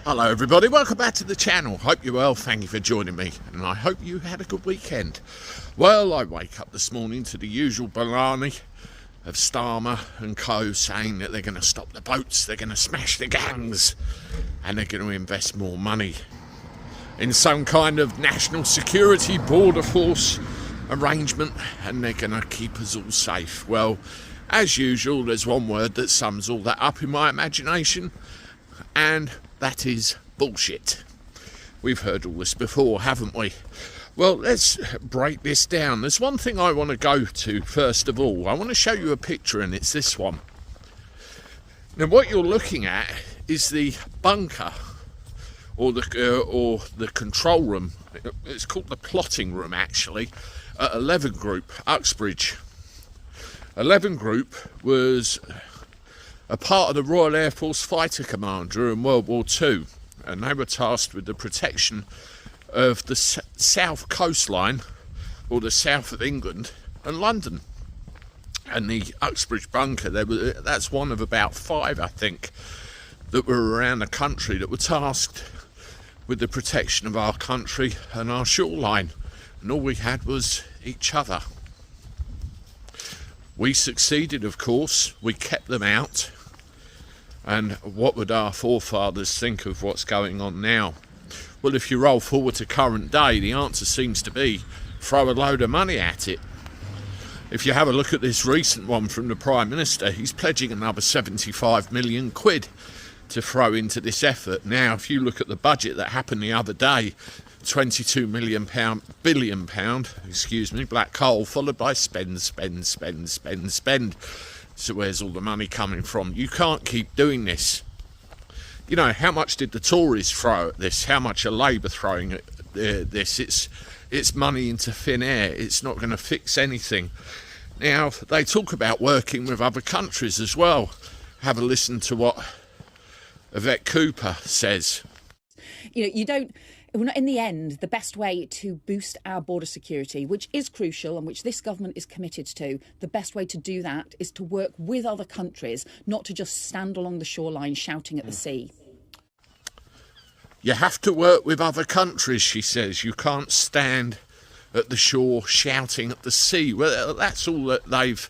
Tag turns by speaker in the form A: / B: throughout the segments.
A: Hello everybody, welcome back to the channel. Hope you're well, thank you for joining me, and I hope you had a good weekend. Well, I wake up this morning to the usual baloney of Starmer and co saying that they're going to stop the boats, they're going to smash the gangs, and they're going to invest more money in some kind of national security border force arrangement, and they're going to keep us all safe. Well, as usual, there's one word that sums all that up in my imagination, and that is bullshit. We've heard all this before, haven't we? Well, let's break this down. There's one thing I want to go to first of all. I want to show you a picture, and it's this one. Now, what you're looking at is the bunker, or the control room. It's called the plotting room, actually, at 11 Group, Uxbridge. 11 Group was a part of the Royal Air Force Fighter Command during World War II, and they were tasked with the protection of the south coastline, or the south of England and London. And the Uxbridge bunker, that's one of about 5, I think, that were around the country that were tasked with the protection of our country and our shoreline, and all we had was each other. We succeeded, of course. We kept them out. And what would our forefathers think of what's going on now? Well, if you roll forward to current day, the answer seems to be throw a load of money at it. If you have a look at this recent one from the Prime Minister, he's pledging another 75 million quid to throw into this effort. Now, if you look at the budget that happened the other day, 22 billion pound, black hole, followed by spend. So where's all the money coming from? You can't keep doing this. You know, how much did the Tories throw at this? How much are Labour throwing at this? It's money into thin air. It's not going to fix anything. Now, they talk about working with other countries as well. Have a listen to what Yvette Cooper says.
B: In the end, the best way to boost our border security, which is crucial and which this government is committed to, the best way to do that is to work with other countries, not to just stand along the shoreline shouting at the sea.
A: You have to work with other countries, she says. You can't stand at the shore shouting at the sea. Well, that's all that they've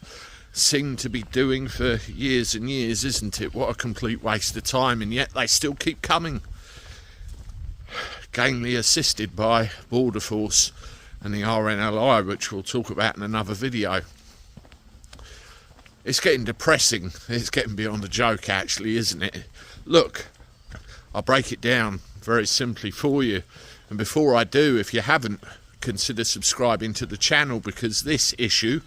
A: seemed to be doing for years and years, isn't it? What a complete waste of time, and yet they still keep coming. Gamely assisted by Border Force and the RNLI, which we'll talk about in another video. It's getting depressing. It's getting beyond a joke, actually, isn't it? Look, I'll break it down very simply for you. And before I do, if you haven't, consider subscribing to the channel, because this issue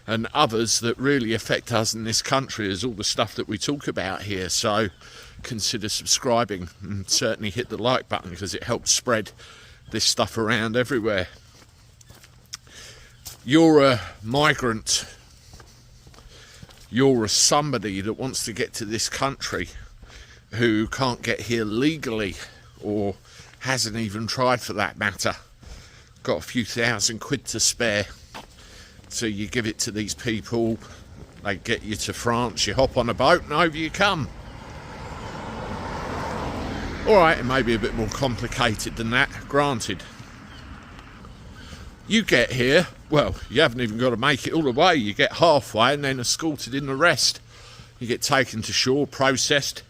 A: and others that really affect us in this country is all the stuff that we talk about here. So consider subscribing, and certainly hit the like button, because it helps spread this stuff around everywhere. You're a migrant. You're somebody that wants to get to this country who can't get here legally, or hasn't even tried for that matter. Got a few £1,000 to spare. So you give it to these people, they get you to France, you hop on a boat and over you come. Alright, it may be a bit more complicated than that, granted. You get here, well, you haven't even got to make it all the way. You get halfway and then escorted in the rest. You get taken to shore, processed,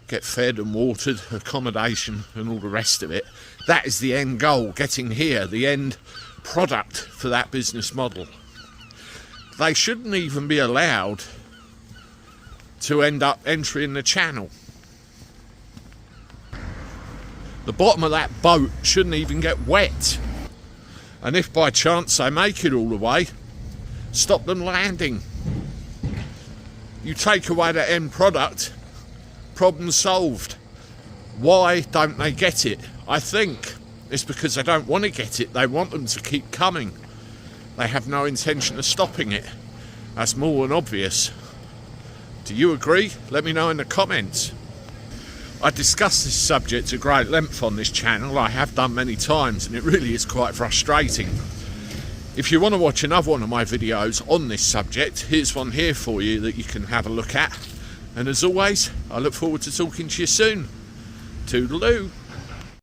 A: get fed and watered, accommodation and all the rest of it. That is the end goal, getting here, the end product for that business model. They shouldn't even be allowed to end up entering the channel. The bottom of that boat shouldn't even get wet. And if by chance they make it all the way, stop them landing. You take away the end product, problem solved. Why don't they get it? I think it's because they don't want to get it. They want them to keep coming. They have no intention of stopping it. That's more than obvious. Do you agree? Let me know in the comments. I discuss this subject at great length on this channel. I have done many times, and it really is quite frustrating. If you want to watch another one of my videos on this subject, here's one here for you that you can have a look at. And as always, I look forward to talking to you soon. Toodaloo.